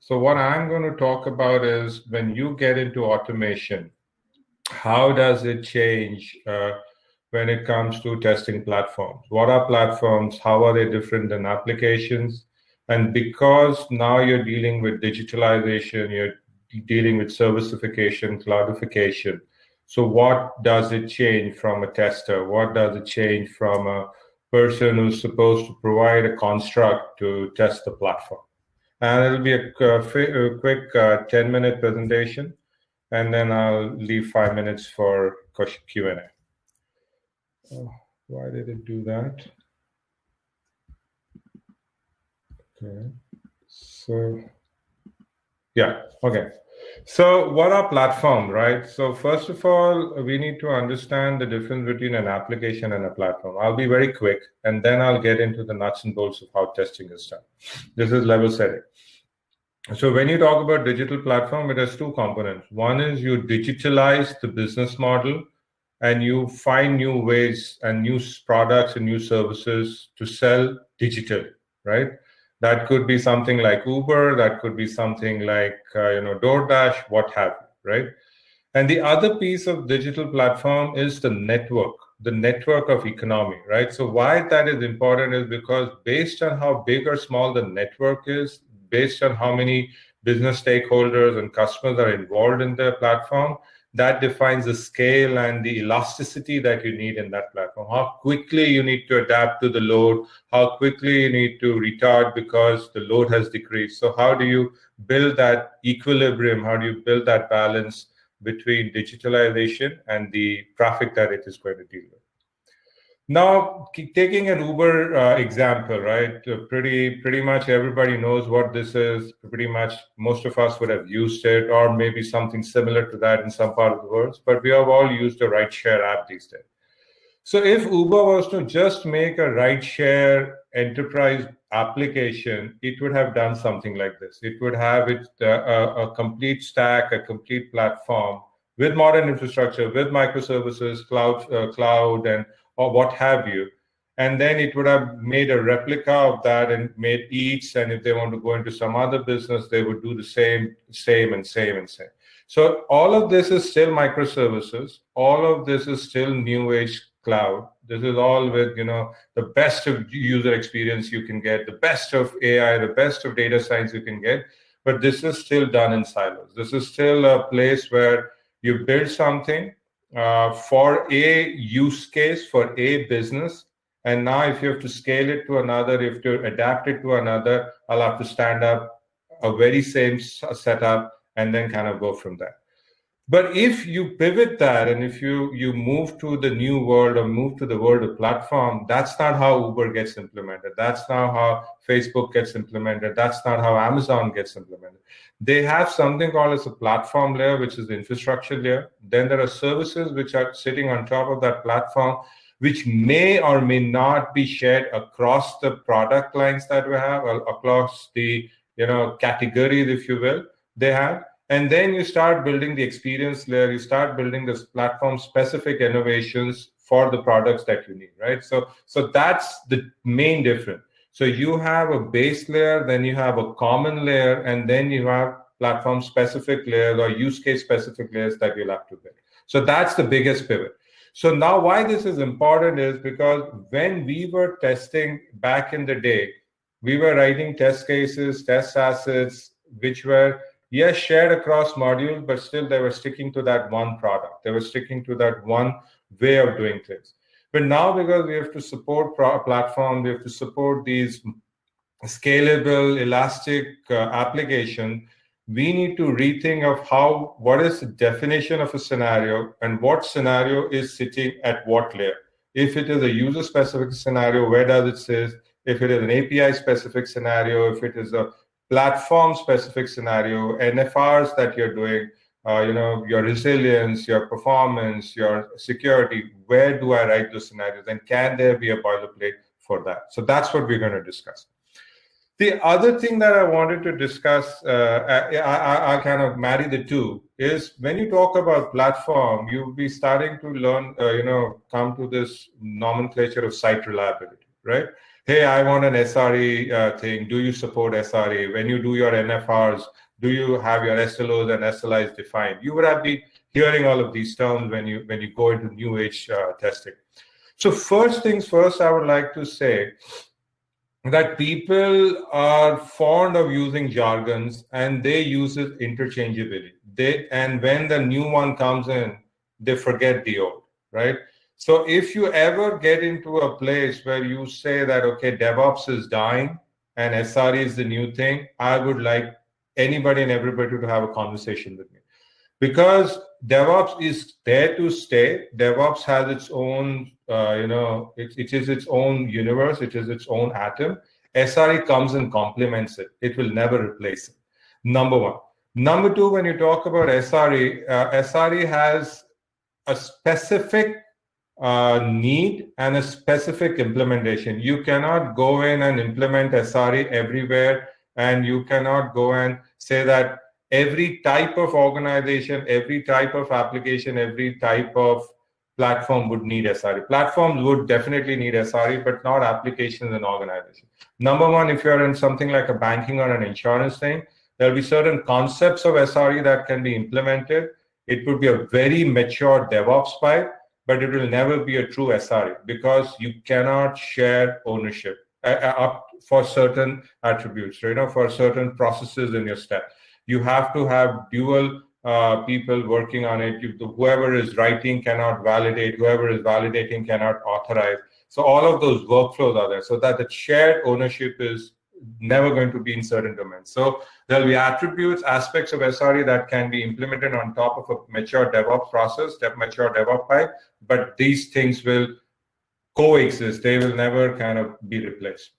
So what I'm going to talk about is when you get into automation, how does it change when it comes to testing platforms? What are platforms? How are they different than applications? And because now you're dealing with digitalization, you're dealing with servicification, cloudification. So what does it change from a tester? What does it change from a person who's supposed to provide a construct to test the platform? And it'll be a quick 10-minute presentation, and then I'll leave 5 minutes for question Q&A. Oh, why did it do that? Okay. So, yeah, okay. So what are platforms, right? So first of all, we need to understand the difference between an application and a platform. I'll be very quick, and then I'll get into the nuts and bolts of how testing is done. This is level setting. So when you talk about digital platform, it has two components. One is you digitalize the business model and you find new ways and new products and new services to sell digitally, right? That could be something like Uber, that could be something like DoorDash, what have you, right? And the other piece of digital platform is the network of economy, right? So why that is important is because based on how big or small the network is, based on how many business stakeholders and customers are involved in the platform, that defines the scale and the elasticity that you need in that platform. How quickly you need to adapt to the load, how quickly you need to retard because the load has decreased. So how do you build that equilibrium? How do you build that balance between digitalization and the traffic that it is going to deal with? Now, taking an Uber example, right? Pretty much everybody knows what this is. Pretty much most of us would have used it, or maybe something similar to that in some part of the world. But we have all used a rideshare app these days. So if Uber was to just make a rideshare enterprise application, it would have done something like this. It would have a complete stack, a complete platform with modern infrastructure, with microservices, cloud, and or what have you. And then it would have made a replica of that and made Eats. And if they want to go into some other business, they would do the same. So all of this is still microservices. All of this is still new age cloud. This is all with the best of user experience you can get, the best of AI, the best of data science you can get. But this is still done in silos. This is still a place where you build something for a use case, for a business. And now if you have to scale it to another, if you have to adapt it to another, I'll have to stand up a very same setup and then kind of go from there. But if you pivot that and if you move to the new world or move to the world of platform, that's not how Uber gets implemented. That's not how Facebook gets implemented. That's not how Amazon gets implemented. They have something called as a platform layer, which is the infrastructure layer. Then there are services which are sitting on top of that platform, which may or may not be shared across the product lines that we have, or across the categories, if you will, they have. And then you start building the experience layer. You start building this platform-specific innovations for the products that you need, right? So that's the main difference. So you have a base layer, then you have a common layer, and then you have platform-specific layers or use case-specific layers that you'll have to build. So that's the biggest pivot. So now why this is important is because when we were testing back in the day, we were writing test cases, test assets, which were shared across modules, but still they were sticking to that one product. They were sticking to that one way of doing things. But now, because we have to support platform, we have to support these scalable, elastic application, we need to rethink of what is the definition of a scenario and what scenario is sitting at what layer. If it is a user-specific scenario, where does it sit? If it is an API-specific scenario, if it is a platform-specific scenario, NFRs that you're doing, your resilience, your performance, your security, where do I write those scenarios? And can there be a boilerplate for that? So that's what we're going to discuss. The other thing that I wanted to discuss, I kind of marry the two, is when you talk about platform, you'll be starting to learn, come to this nomenclature of site reliability, right? hey, I want an SRE thing. Do you support SRE? When you do your NFRs, do you have your SLOs and SLIs defined? You would have been hearing all of these terms when you go into new age testing. So first things first, I would like to say that people are fond of using jargons and they use it interchangeably. And when the new one comes in, they forget the old, right? So if you ever get into a place where you say that, okay, DevOps is dying and SRE is the new thing, I would like anybody and everybody to have a conversation with me, because DevOps is there to stay. DevOps has its own, it is its own universe. It is its own atom. SRE comes and complements it. It will never replace it. Number one. Number two, when you talk about SRE, SRE has a specific need and a specific implementation. You cannot go in and implement SRE everywhere, and you cannot go and say that every type of organization, every type of application, every type of platform would need SRE. Platforms would definitely need SRE, but not applications and organizations. Number one, if you're in something like a banking or an insurance thing, there'll be certain concepts of SRE that can be implemented. It would be a very mature DevOps pipe, but it will never be a true SRE because you cannot share ownership up for certain attributes, for certain processes in your step. You have to have dual people working on it. Whoever is writing cannot validate, whoever is validating cannot authorize. So all of those workflows are there so that the shared ownership is never going to be in certain domains. So there'll be attributes, aspects of SRE that can be implemented on top of a mature DevOps process, mature DevOps pipe, but these things will coexist. They will never kind of be replaced.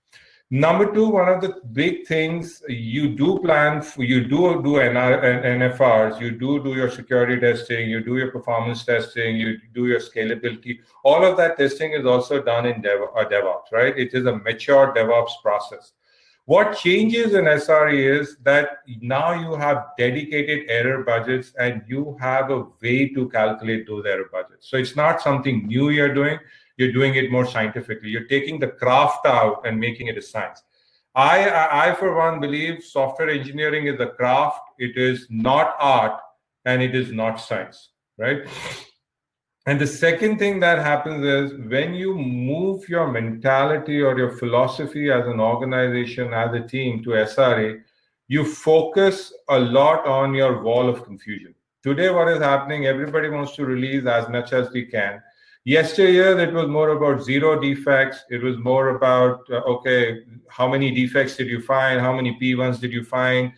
Number two, one of the big things you do plan for, you do NFRs, you do your security testing, you do your performance testing, you do your scalability. All of that testing is also done in DevOps, right? It is a mature DevOps process. What changes in SRE is that now you have dedicated error budgets and you have a way to calculate those error budgets. So it's not something new you're doing it more scientifically. You're taking the craft out and making it a science. I for one, believe software engineering is a craft. It is not art and it is not science, right? And the second thing that happens is when you move your mentality or your philosophy as an organization, as a team to SRE, you focus a lot on your wall of confusion. Today, what is happening, everybody wants to release as much as we can. Yesteryear, it was more about zero defects. It was more about, okay, how many defects did you find? How many P1s did you find?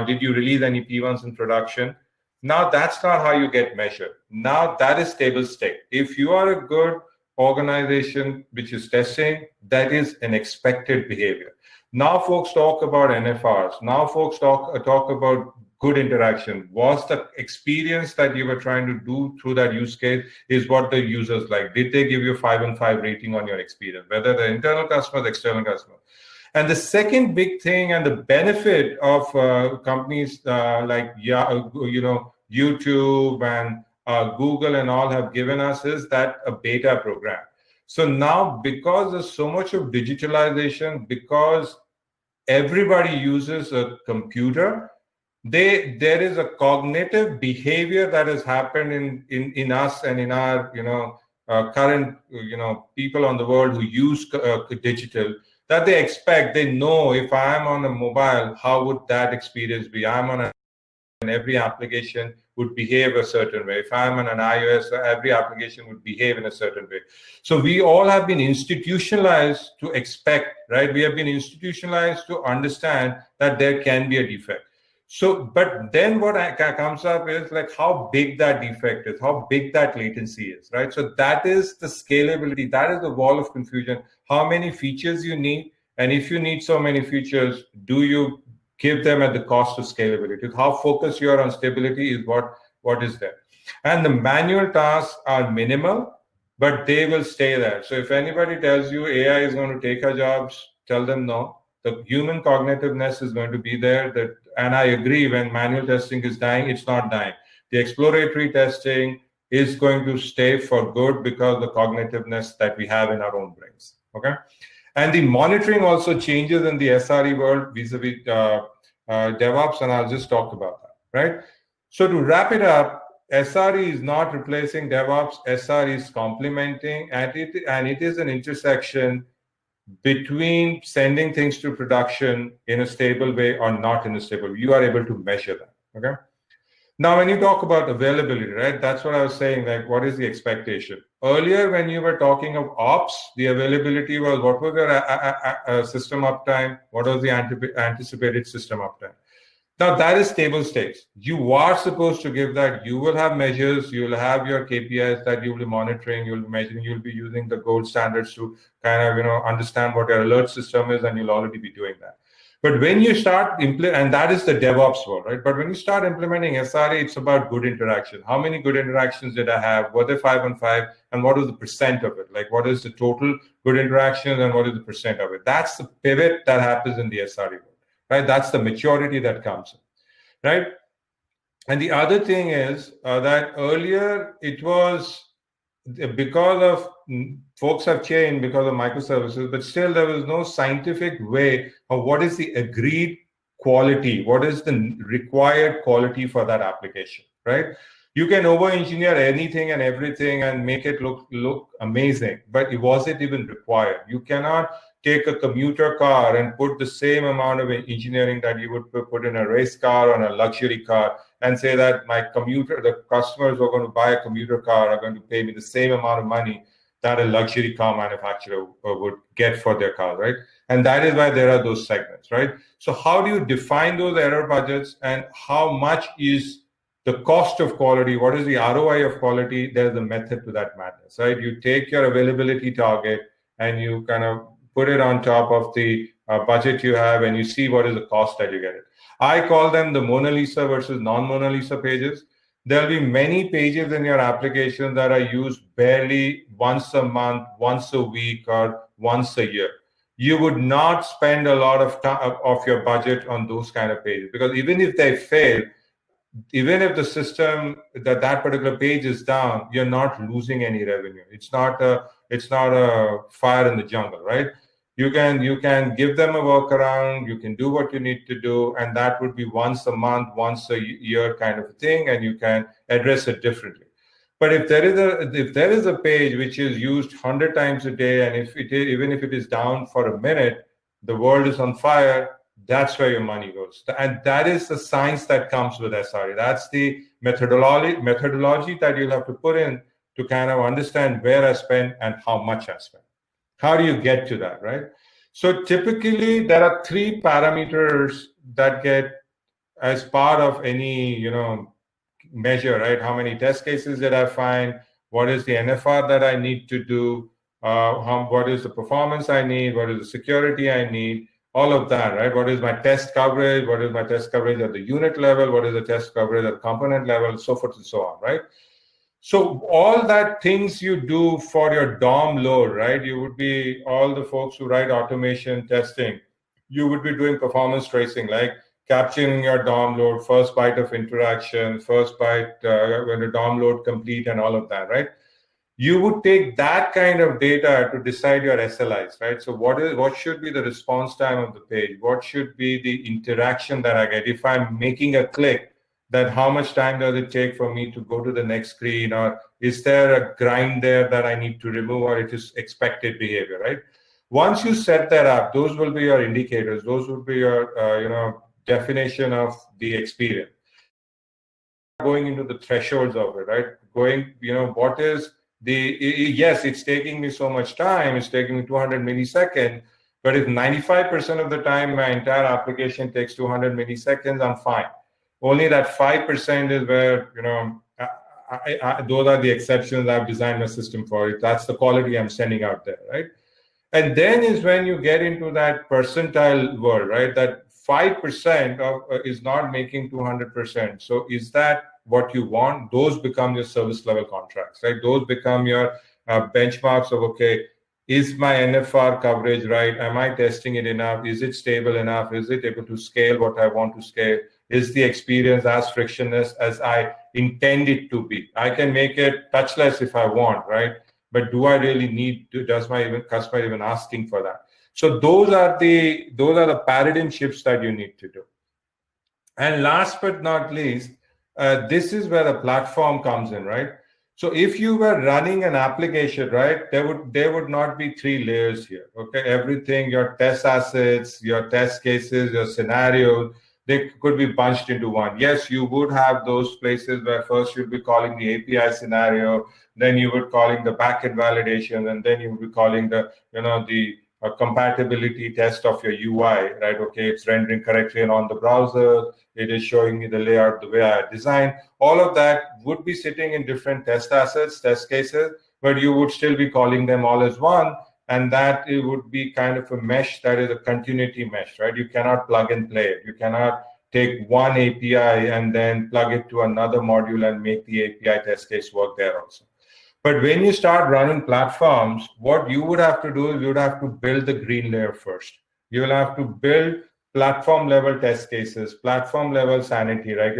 Did you release any P1s in production? Now, that's not how you get measured. Now, that is table state. If you are a good organization which is testing, that is an expected behavior. Now, folks talk about NFRs. Now, folks talk about good interaction. Was the experience that you were trying to do through that use case is what the users like? Did they give you 5 and 5 rating on your experience, whether the internal customers, external customers? And the second big thing and the benefit of companies like YouTube and Google and all have given us is that a beta program. So now, because there's so much of digitalization, because everybody uses a computer, there is a cognitive behavior that has happened in us and in our current people on the world who use digital, that they expect. They know if I am on a mobile, how would that experience be? I'm on and every application would behave a certain way. If I'm on an iOS, every application would behave in a certain way. So we all have been institutionalized to expect, right? We have been institutionalized to understand that there can be a defect. So, but then what comes up is like how big that defect is, how big that latency is, right? So that is the scalability, that is the wall of confusion. How many features you need, and if you need so many features, do you give them at the cost of scalability? How focused you are on stability is what is there. And the manual tasks are minimal, but they will stay there. So if anybody tells you AI is going to take our jobs, tell them no. The human cognitiveness is going to be there. And I agree, when manual testing is dying, it's not dying. The exploratory testing is going to stay for good because of the cognitiveness that we have in our own brains. Okay. And the monitoring also changes in the SRE world vis-a-vis DevOps, and I'll just talk about that, right? So to wrap it up, SRE is not replacing DevOps. SRE is complementing, and it is an intersection between sending things to production in a stable way or not in a stable way. You are able to measure that, okay? Now, when you talk about availability, right, that's what I was saying, like, what is the expectation? Earlier, when you were talking of ops, the availability was what was your system uptime? What was the anticipated system uptime? Now, that is table stakes. You are supposed to give that. You will have measures. You will have your KPIs that you will be monitoring. You will be measuring. You will be using the gold standards to kind of, understand what your alert system is, and you'll already be doing that. But when you start and that is the DevOps world, right? But when you start implementing SRE, it's about good interaction. How many good interactions did I have? Were they 5 on 5? And what is the percent of it? Like, what is the total good interactions and what is the percent of it? That's the pivot that happens in the SRE world, right? That's the maturity that comes in, right? And the other thing is that earlier it was because of folks have changed because of microservices, but still there was no scientific way of what is the agreed quality, what is the required quality for that application, right? You can over-engineer anything and everything and make it look amazing, but was it even required? You cannot take a commuter car and put the same amount of engineering that you would put in a race car or a luxury car and say that the customers who are going to buy a commuter car are going to pay me the same amount of money that a luxury car manufacturer would get for their car, right? And that is why there are those segments, right? So how do you define those error budgets, and how much is the cost of quality? What is the ROI of quality? There's a method to that madness, right? You take your availability target and you kind of put it on top of the budget you have, and you see what is the cost that you get it. I call them the Mona Lisa versus non-Mona Lisa pages. There'll be many pages in your application that are used barely once a month, once a week, or once a year. You would not spend a lot of your budget on those kind of pages, because even if they fail, even if the system that particular page is down, you're not losing any revenue. It's not a fire in the jungle, right? You can give them a workaround. You can do what you need to do, and that would be once a month, once a year kind of thing, and you can address it differently. But if there is a page which is used 100 times a day, and even if it is down for a minute, the world is on fire. That's where your money goes, and that is the science that comes with SRE. That's the methodology that you'll have to put in to kind of understand where I spend and how much I spend. How do you get to that, right? So typically, there are 3 parameters that get as part of any measure, right? How many test cases did I find? What is the NFR that I need to do? What is the performance I need? What is the security I need? All of that, right? What is my test coverage? What is my test coverage at the unit level? What is the test coverage at the component level? So forth and so on, right? So all that things you do for your DOM load, right? You would be, all the folks who write automation testing, you would be doing performance tracing, like capturing your DOM load, first byte of interaction, first byte when the DOM load complete, and all of that, right? You would take that kind of data to decide your SLIs, right? So what should be the response time of the page? What should be the interaction that I get? If I'm making a click, then how much time does it take for me to go to the next screen? Or is there a grind there that I need to remove, or it is expected behavior, right? Once you set that up, those will be your indicators. Those will be your, definition of the experience. Going into the thresholds of it, right? What is yes, it's taking me so much time. It's taking me 200 milliseconds. But if 95% of the time my entire application takes 200 milliseconds, I'm fine. Only that 5% is where, those are the exceptions I've designed my system for. That's the quality I'm sending out there, right? And then is when you get into that percentile world, right? That 5% is not making 200%. So is that what you want? Those become your service level contracts, right? Those become your benchmarks of, okay, is my NFR coverage right? Am I testing it enough? Is it stable enough? Is it able to scale what I want to scale? Is the experience as frictionless as I intend it to be? I can make it touchless if I want, right? But do I really need to? Does my customer even asking for that? So those are the paradigm shifts that you need to do. And last but not least, this is where the platform comes in, right? So if you were running an application, right, there would not be three layers here. Okay, everything, your test assets, your test cases, your scenarios, they could be bunched into one. Yes, you would have those places where first you'd be calling the API scenario, then you would calling the backend validation, and then you would be calling the compatibility test of your UI, right? Okay, it's rendering correctly and on the browser. It is showing me the layout the way I designed. All of that would be sitting in different test assets, test cases, but you would still be calling them all as one. And that it would be kind of a mesh that is a continuity mesh, right? You cannot plug and play it. You cannot take one API and then plug it to another module and make the API test case work there also. But when you start running platforms, what you would have to do is you would have to build the green layer first. You will have to build platform level test cases, platform level sanity, right?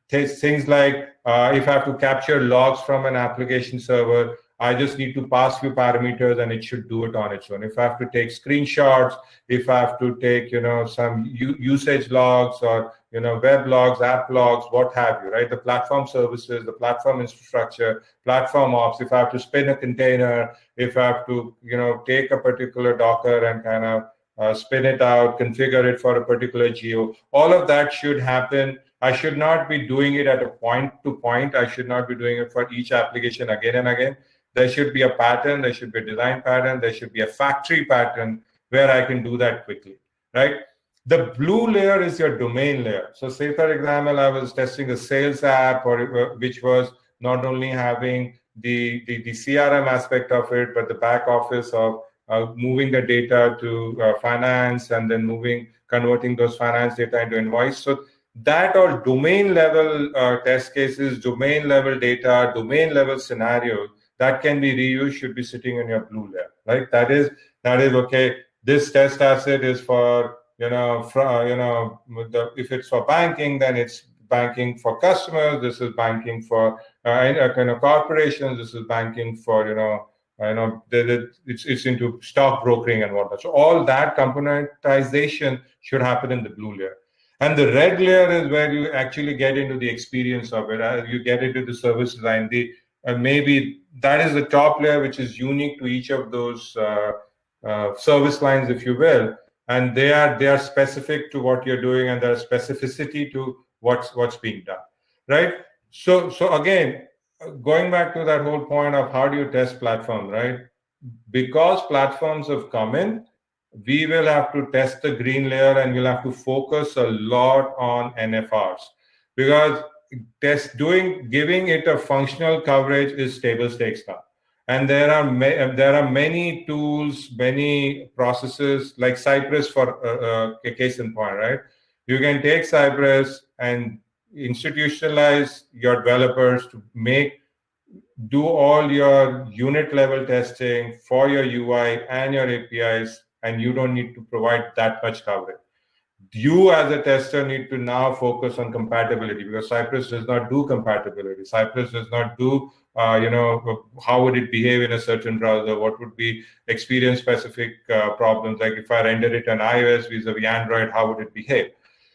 Things like if I have to capture logs from an application server, I just need to pass few parameters and it should do it on its own. If I have to take screenshots, if I have to take, some usage logs or, web logs, app logs, what have you, right? The platform services, the platform infrastructure, platform ops, if I have to spin a container, if I have to, take a particular Docker and kind of spin it out, configure it for a particular geo, all of that should happen. I should not be doing it at a point to point. I should not be doing it for each application again and again. There should be a pattern, there should be a design pattern, there should be a factory pattern where I can do that quickly, right? The blue layer is your domain layer. So say, for example, I was testing a sales app which was not only having the CRM aspect of it, but the back office of moving the data to finance and then converting those finance data into invoice. So that all domain level test cases, domain level data, domain level scenarios that can be reused should be sitting in your blue layer, right? That is okay. This test asset is for if it's for banking, then it's banking for customers. This is banking for corporations. This is banking for it's into stock brokering and whatnot. So all that componentization should happen in the blue layer. And the red layer is where you actually get into the experience of it. You get into the service design. Maybe that is the top layer, which is unique to each of those service lines, if you will, and they are specific to what you're doing, and there's specificity to what's being done, right? So again, going back to that whole point of how do you test platforms, right? Because platforms have come in, we will have to test the green layer, and we'll have to focus a lot on NFRs, because giving it a functional coverage is table stakes now. And there are many tools, many processes like Cypress for a case in point, right? You can take Cypress and institutionalize your developers to do all your unit level testing for your UI and your APIs, and you don't need to provide that much coverage. You as a tester need to now focus on compatibility, because Cypress does not do compatibility. Cypress does not do, how would it behave in a certain browser? What would be experience specific problems? Like if I render it on iOS vis-a-vis Android, how would it behave?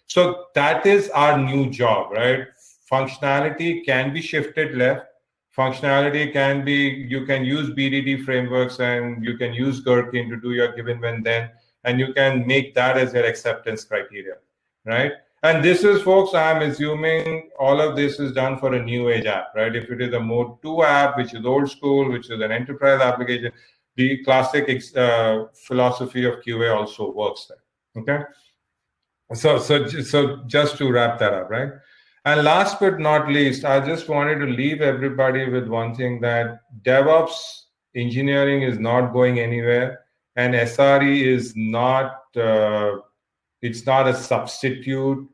So that is our new job, right? Functionality can be shifted left. Functionality can be, you can use BDD frameworks and you can use Gherkin to do your given when then, and you can make that as your acceptance criteria, right? And this is, folks, I'm assuming all of this is done for a new age app, right? If it is a Mode 2 app, which is old school, which is an enterprise application, the classic philosophy of QA also works there, okay? So just to wrap that up, right? And last but not least, I just wanted to leave everybody with one thing, that DevOps engineering is not going anywhere, and SRE is not, it's not a substitute.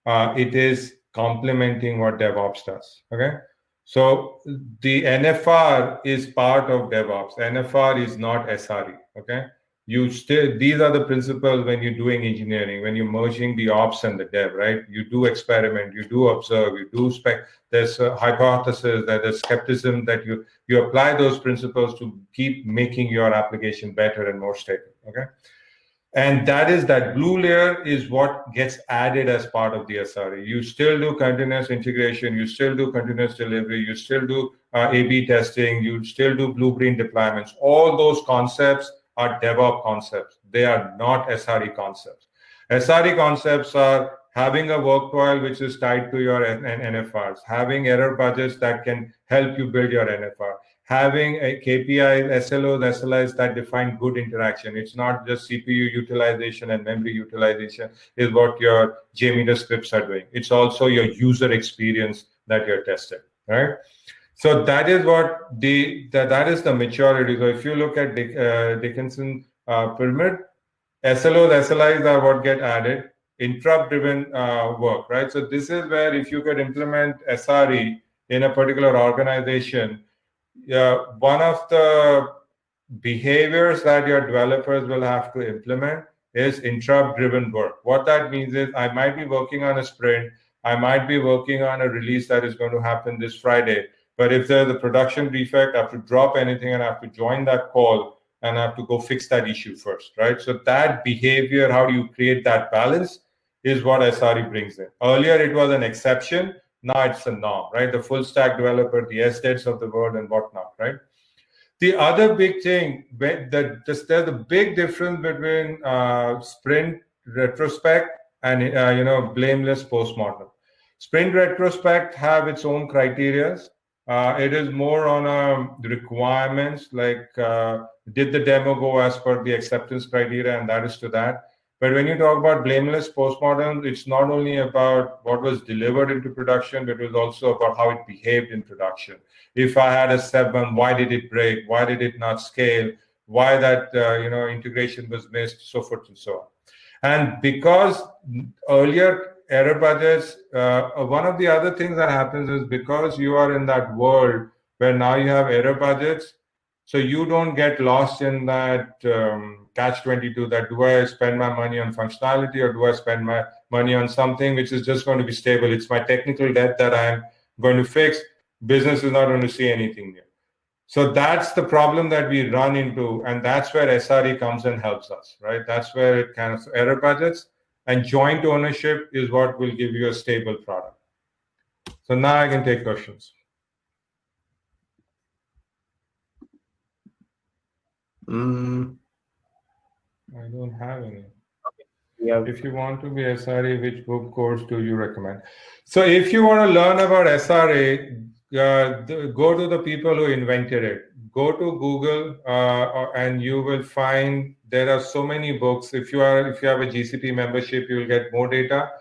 It is complementing what DevOps does, okay? So the NFR is part of DevOps. NFR is not SRE, okay? These are the principles when you're doing engineering, when you're merging the ops and the dev, right? You do experiment, you do observe, you do there's a hypothesis, there's skepticism, that you apply those principles to keep making your application better and more stable, okay? And that blue layer is what gets added as part of the SRE. You still do continuous integration, you still do continuous delivery, you still do A/B testing, you still do blueprint deployments. All those concepts are DevOps concepts. They are not SRE concepts. SRE concepts are having a work file which is tied to your NFRs, having error budgets that can help you build your NFR, having a KPI, SLOs, SLIs that define good interaction. It's not just CPU utilization and memory utilization is what your JMeter scripts are doing. It's also your user experience that you're testing, right? So that is what that is the maturity. So if you look at Dickinson pyramid, SLOs, SLIs are what get added, interrupt-driven work, right? So this is where if you could implement SRE in a particular organization, one of the behaviors that your developers will have to implement is interrupt-driven work. What that means is I might be working on a sprint, I might be working on a release that is going to happen this Friday, but if there's a production defect, I have to drop anything and I have to join that call and I have to go fix that issue first, right? So that behavior, how do you create that balance, is what SRE brings in. Earlier, it was an exception. Now it's a norm, right? The full stack developer, the SDETs of the world and whatnot, right? The other big thing, there's a big difference between sprint retrospect and blameless postmortem. Sprint retrospect have its own criterias. It is more on requirements like did the demo go as per the acceptance criteria, and that is to that. But when you talk about blameless postmortem, it's not only about what was delivered into production, but it was also about how it behaved in production. If I had a 7, why did it break? Why did it not scale? Why that integration was missed, so forth and so on. And because earlier error budgets, one of the other things that happens is because you are in that world where now you have error budgets, so you don't get lost in that catch-22 that do I spend my money on functionality or do I spend my money on something which is just going to be stable? It's my technical debt that I'm going to fix. Business is not going to see anything new. So that's the problem that we run into, and that's where SRE comes and helps us, right? That's where it kind of error budgets and joint ownership is what will give you a stable product. So now I can take questions. I don't have any. Yeah. If you want to be SRE, which book course do you recommend? So if you want to learn about SRE, go to the people who invented it. Go to Google and you will find there are so many books. If you have a GCP membership, you will get more data.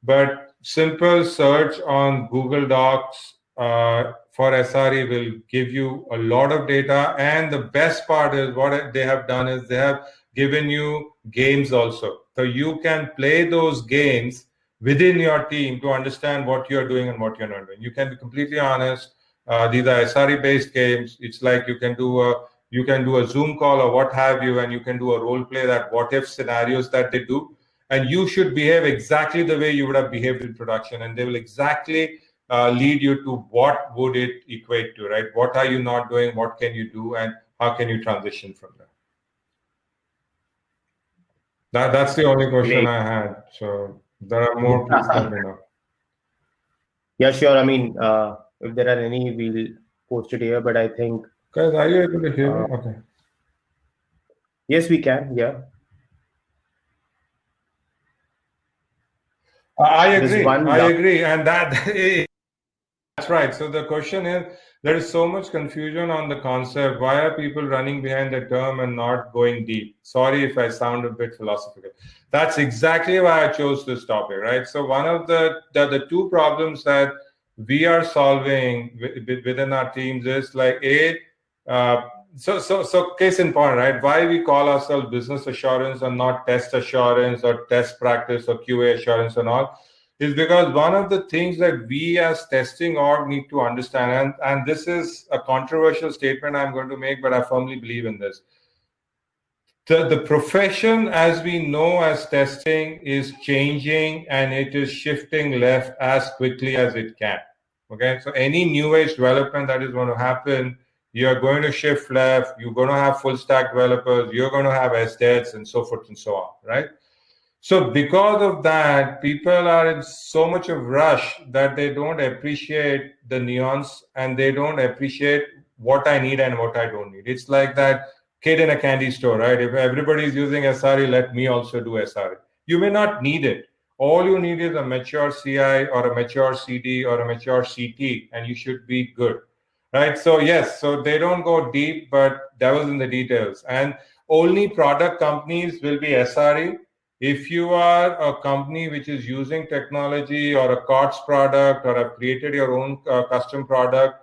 But simple search on Google Docs for SRE will give you a lot of data. And the best part is what they have done is they have given you games also. So you can play those games within your team to understand what you're doing and what you're not doing. You can be completely honest. These are SRE-based games. It's like you can do a Zoom call or what have you, and you can do a role play that what if scenarios that they do. And you should behave exactly the way you would have behaved in production, and they will exactly lead you to what would it equate to, right? What are you not doing? What can you do? And how can you transition from there? That's the only question I had. So there are more, please let me know. Yeah, sure. I mean, if there are any, we'll post it here, but I think... Guys, are you able to hear me? Okay. Yes, we can. Yeah. I agree. And that's right. So the question is, there is so much confusion on the concept. Why are people running behind the term and not going deep? Sorry if I sound a bit philosophical. That's exactly why I chose this topic, right? So one of the two problems that we are solving within our teams is like so case in point, right? Why we call ourselves business assurance and not test assurance or test practice or QA assurance and all, is because one of the things that we as testing org need to understand, and this is a controversial statement I'm going to make, but I firmly believe in this. The profession as we know as testing is changing and it is shifting left as quickly as it can. Okay, so any new age development that is going to happen you're going to shift left, you're going to have full stack developers, you're going to have SDETs, and so forth and so on, right? So because of that, people are in so much of rush that they don't appreciate the nuance and they don't appreciate what I need and what I don't need. It's like that kid in a candy store, right? If everybody's using SRE, let me also do SRE. You may not need it. All you need is a mature CI or a mature CD or a mature CT, and you should be good, right? So yes, so they don't go deep, but devil's in the details. And only product companies will be SRE. If you are a company which is using technology or a COTS product or have created your own custom product,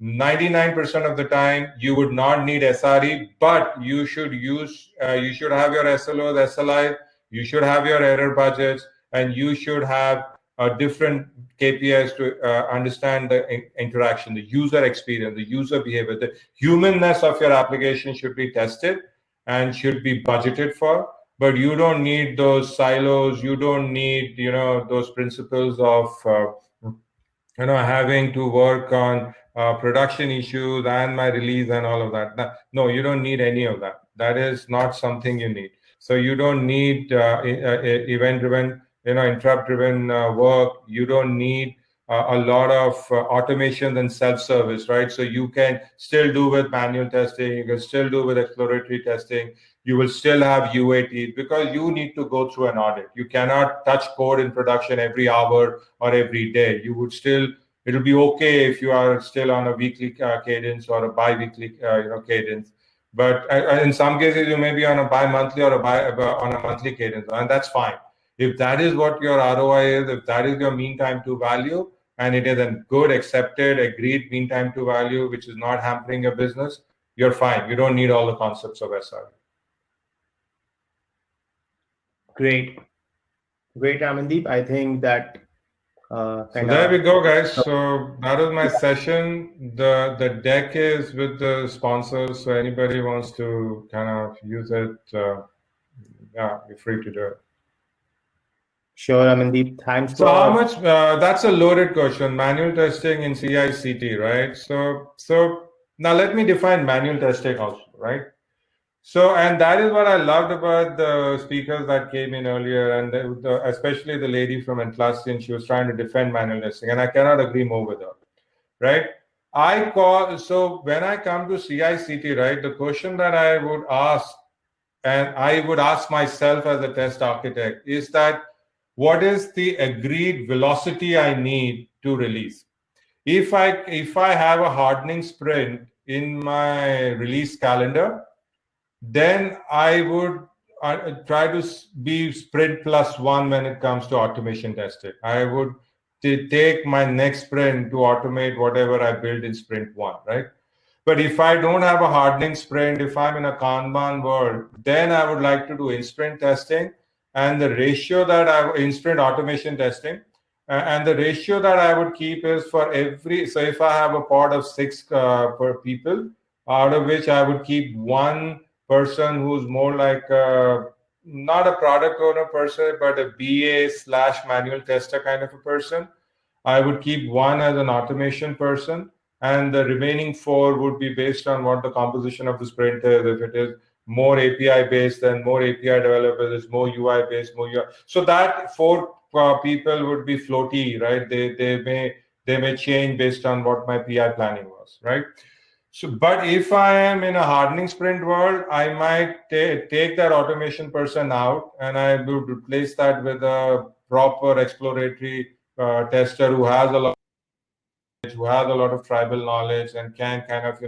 99% of the time you would not need SRE, but you should you should have your SLOs, SLI, you should have your error budgets, and you should have different KPIs to understand the interaction, the user experience, the user behavior, the humanness of your application should be tested and should be budgeted for. But you don't need those silos. You don't need, those principles of, having to work on production issues and my release and all of that. No, you don't need any of that. That is not something you need. So you don't need event-driven, interrupt-driven work. You don't need a lot of automation and self-service, right? So you can still do with manual testing. You can still do with exploratory testing. You will still have UATs because you need to go through an audit. You cannot touch code in production every hour or every day. You would still, it'll be okay if you are still on a weekly cadence or a bi-weekly cadence. But in some cases, you may be on a bi-monthly or on a monthly cadence, and that's fine. If that is what your ROI is, if that is your mean time to value, and it is a good, accepted, agreed mean time to value, which is not hampering your business, you're fine. You don't need all the concepts of SRE. Great, Ramendeep. I think that So there we go, guys. So that was my session. The deck is with the sponsors. So anybody wants to kind of use it, yeah, you're free to do it. Sure, Ramendeep. Thanks. So how much? That's a loaded question. Manual testing in CI/CD, right? So now let me define manual testing also, right? So, and that is what I loved about the speakers that came in earlier, and especially the lady from Atlassian. She was trying to defend manual testing, and I cannot agree more with her, right? So when I come to CI/CD, right, the question that I would ask, and I would ask myself as a test architect, is that what is the agreed velocity I need to release? If I have a hardening sprint in my release calendar, then I would try to be sprint +1 when it comes to automation testing. I would take my next sprint to automate whatever I build in sprint 1, right? But if I don't have a hardening sprint, if I'm in a Kanban world, then I would like to do in-sprint testing, and the ratio that in-sprint automation testing, and the ratio that I would keep is for every, so if I have a pod of 6 per people, out of which I would keep one person who's more like not a product owner per se, but a BA/manual tester kind of a person. I would keep one as an automation person, and the remaining 4 would be based on what the composition of the sprint is. If it is more API based, then more API developers. It's more UI based, more UI. So that 4 people would be floaty, right? They may change based on what my PI planning was, right? So, but if I am in a hardening sprint world, I might take that automation person out, and I would replace that with a proper exploratory tester who has a lot of tribal knowledge and can kind of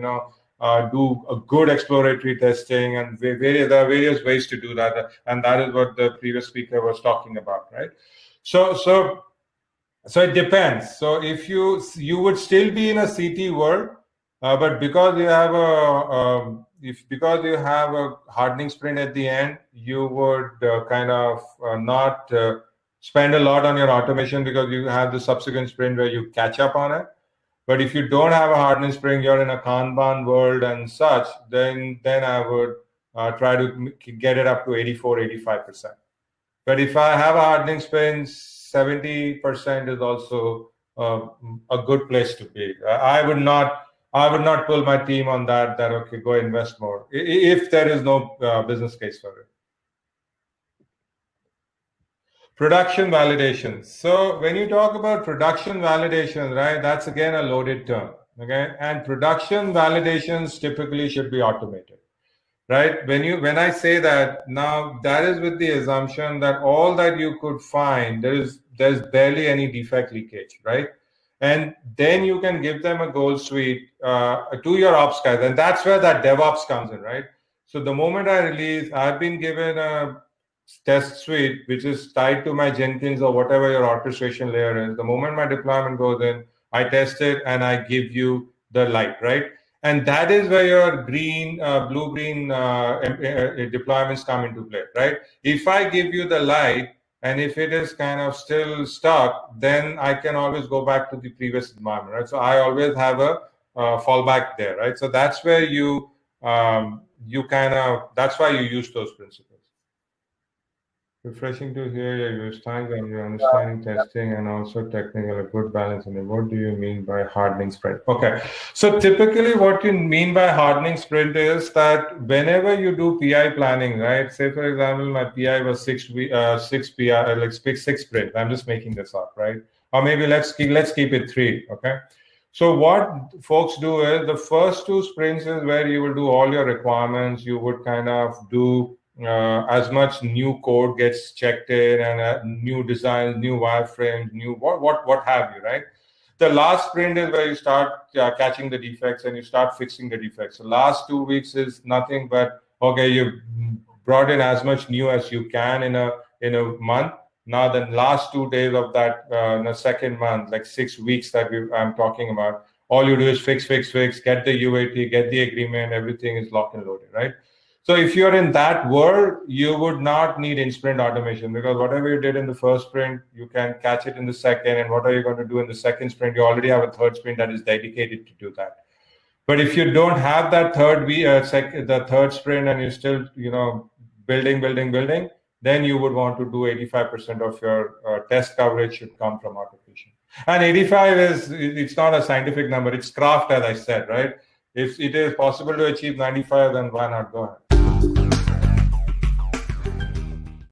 do a good exploratory testing, and there are various ways to do that, and that is what the previous speaker was talking about, right? So it depends. So if you would still be in a CT world, but because you have a hardening sprint at the end, you would kind of not spend a lot on your automation because you have the subsequent sprint where you catch up on it. But if you don't have a hardening sprint, you're in a Kanban world and such, then I would try to get it up to 84, 85%. But if I have a hardening sprint, 70% is also a good place to be. I I would not pull my team on that, okay, go invest more, if there is no business case for it. Production validation. So when you talk about production validation, right, that's again a loaded term, okay? And production validations typically should be automated, right? When I say that, now that is with the assumption that all that you could find, there's barely any defect leakage, right? And then you can give them a gold suite to your ops guys, and that's where that DevOps comes in, right? So the moment I release, I've been given a test suite which is tied to my Jenkins or whatever your orchestration layer is. The moment my deployment goes in, I test it and I give you the light, right? And that is where your green, blue-green deployments come into play, right? If I give you the light, and if it is kind of still stuck, then I can always go back to the previous environment, right? So I always have a fallback there, right? So that's where you that's why you use those principles. Refreshing to hear your stance on your understanding testing and also technical, a good balance. And what do you mean by hardening sprint? Okay, so typically what you mean by hardening sprint is that whenever you do PI planning, right? Say for example, my PI was six PI, like six sprint. I'm just making this up, right? Or maybe let's keep it 3. Okay. So what folks do is the first 2 sprints is where you will do all your requirements. You would kind of do as much new code gets checked in and new designs, new wireframes, new what have you, right? The last sprint is where you start catching the defects and you start fixing the defects. The last 2 weeks is nothing but, okay, you brought in as much new as you can in a month. Now the last 2 days of that in the second month, like 6 weeks that I'm talking about, all you do is fix, get the UAT, get the agreement, everything is locked and loaded, right? So if you're in that world, you would not need in-sprint automation, because whatever you did in the first sprint, you can catch it in the second. And what are you going to do in the second sprint? You already have a third sprint that is dedicated to do that. But if you don't have that the third sprint, and you're still, building, then you would want to do 85% of your test coverage should come from automation. And 85 it's not a scientific number. It's craft, as I said, right? If it is possible to achieve 95, then why not go ahead?